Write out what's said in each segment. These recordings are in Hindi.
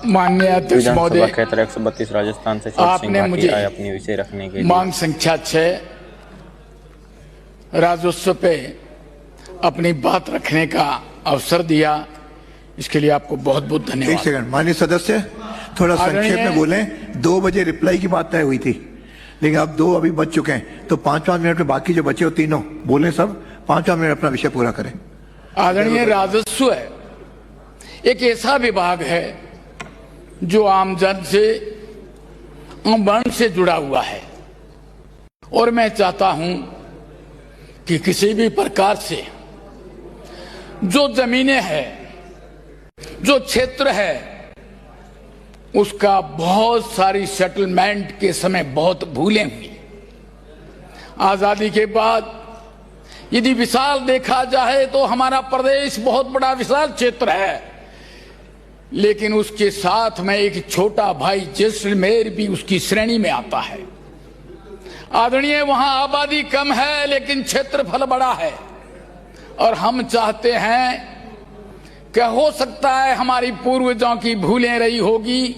माननीय अध्यक्ष महोदय, क्षेत्र 132 राजस्थान से आपने मुझे अपनी विषय रखने के लिए मांग संख्या 6 राजस्व पे अपनी बात रखने का अवसर दिया, इसके लिए आपको बहुत बहुत धन्यवाद। एक सेकंड माननीय सदस्य, थोड़ा संक्षेप में बोलें। 2 बजे रिप्लाई की बात तय हुई थी, लेकिन अब 2 अभी बज चुके हैं, तो 5-5 मिनट में बाकी जो बचे हो तीनों बोले, सब 5-5 मिनट अपना विषय पूरा करें। आदरणीय, राजस्व एक ऐसा विभाग है जो आमजन से, आम वर्ण से जुड़ा हुआ है, और मैं चाहता हूं कि किसी भी प्रकार से जो जमीनें हैं, जो क्षेत्र है, उसका बहुत सारी सेटलमेंट के समय बहुत भूलें हुई। आजादी के बाद यदि विशाल देखा जाए तो हमारा प्रदेश बहुत बड़ा विशाल क्षेत्र है, लेकिन उसके साथ में एक छोटा भाई जैसलमेर भी उसकी श्रेणी में आता है। आदरणीय, वहां आबादी कम है लेकिन क्षेत्रफल बड़ा है, और हम चाहते हैं कि हो सकता है हमारी पूर्वजों की भूलें रही होगी,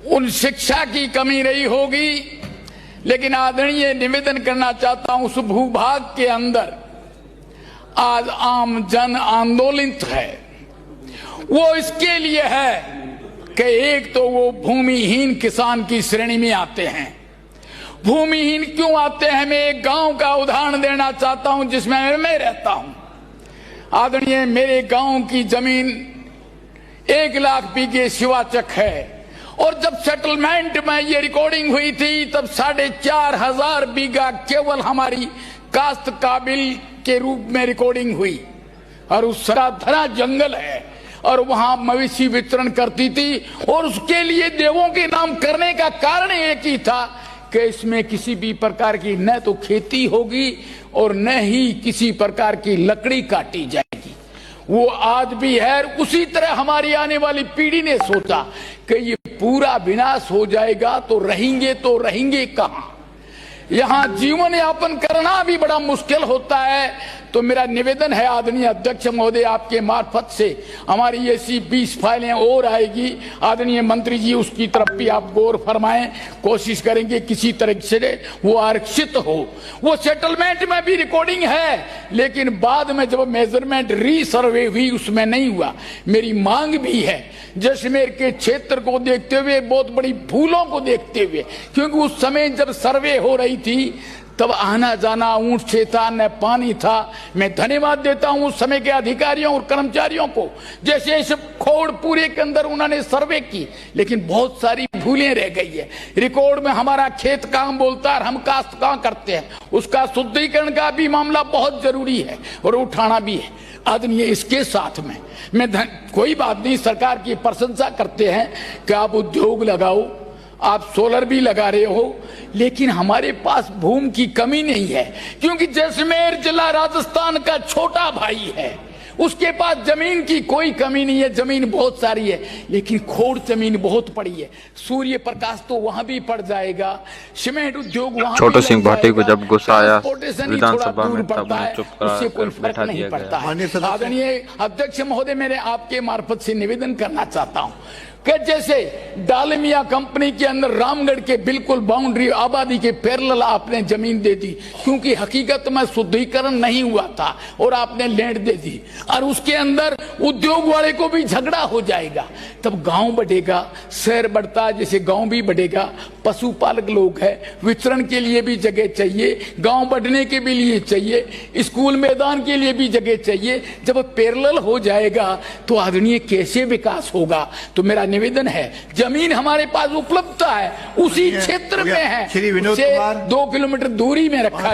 उन शिक्षा की कमी रही होगी, लेकिन आदरणीय, निवेदन करना चाहता हूं, उस भूभाग के अंदर आज आम जन आंदोलित है। वो इसके लिए है कि एक तो वो भूमिहीन किसान की श्रेणी में आते हैं। भूमिहीन क्यों आते हैं? मैं एक गांव का उदाहरण देना चाहता हूं जिसमें मैं रहता हूं। आदरणीय, मेरे गांव की जमीन 1 लाख बीघे शिवाचक है, और जब सेटलमेंट में ये रिकॉर्डिंग हुई थी तब 4,500 बीघा केवल हमारी काश्त काबिल के रूप में रिकॉर्डिंग हुई, और उस सराधरा जंगल है, और वहां मवेशी वितरण करती थी, और उसके लिए देवों के नाम करने का कारण एक ही था कि इसमें किसी भी प्रकार की न तो खेती होगी और न ही किसी प्रकार की लकड़ी काटी जाएगी। वो आज भी है। उसी तरह हमारी आने वाली पीढ़ी ने सोचा कि ये पूरा विनाश हो जाएगा तो रहेंगे कहां? यहां जीवन यापन करना भी बड़ा मुश्किल होता है। तो मेरा निवेदन है आदरणीय अध्यक्ष महोदय, आपके मार्फत से हमारी ऐसी 20 फाइलें और आएगी। आदरणीय मंत्री जी, उसकी तरफ भी आप गौर फरमाएं। कोशिश करेंगे किसी तरह से वो आरक्षित हो। वो सेटलमेंट में भी रिकॉर्डिंग है, लेकिन बाद में जब मेजरमेंट रीसर्वे हुई उसमें नहीं हुआ। मेरी मांग भी है, जैसलमेर के क्षेत्र को देखते हुए, बहुत बड़ी भूलों को देखते हुए, क्योंकि उस समय जब सर्वे हो रही थी तब आना जाना ऊंट से था, न पानी था। मैं धन्यवाद देता हूं उस समय के अधिकारियों और कर्मचारियों को, जैसे इस खोड़ पूरे के अंदर उन्होंने सर्वे की, लेकिन बहुत सारी भूलें रह गई है। रिकॉर्ड में हमारा खेत काम बोलता है, हम काश्त कहां करते हैं, उसका शुद्धिकरण का भी मामला बहुत जरूरी है और उठाना भी है। आदरणीय, इसके साथ में मैं कोई बात नहीं, सरकार की प्रशंसा करते हैं कि आप उद्योग लगाओ, आप सोलर भी लगा रहे हो, लेकिन हमारे पास भूमि की कमी नहीं है, क्योंकि जैसलमेर जिला राजस्थान का छोटा भाई है, उसके पास जमीन की कोई कमी नहीं है। जमीन बहुत सारी है, लेकिन खोड़ जमीन बहुत पड़ी है। सूर्य प्रकाश तो वहां भी पड़ जाएगा, सीमेंट उद्योग वहां। छोटू सिंह भाटी को जब गुस्सा आया विधानसभा में, तब चुप उससे बैठा नहीं पड़ता है। आदरणीय अध्यक्ष महोदय, मैंने आपके मार्फत से निवेदन करना चाहता हूं कि जैसे डालमिया कंपनी के अंदर रामगढ़ के बिल्कुल बाउंड्री आबादी के पैरेलल आपने जमीन दे दी, क्योंकि हकीकत में शुद्धिकरण नहीं हुआ था, और आपने लैंड दे दी, और उसके अंदर उद्योग वाले को भी झगड़ा हो जाएगा। तब गांव बढ़ेगा, शहर बढ़ता है, जैसे गांव भी बढ़ेगा। पशुपालक लोग हैं, विचरण के लिए भी जगह चाहिए, गांव बढ़ने के भी लिए चाहिए, स्कूल मैदान के लिए भी जगह चाहिए। जब पैरेलल हो जाएगा तो आदरणीय, कैसे विकास होगा? तो मेरा निवेदन है, जमीन हमारे पास उपलब्धता है, उसी क्षेत्र में है, 2 किलोमीटर दूरी में रखा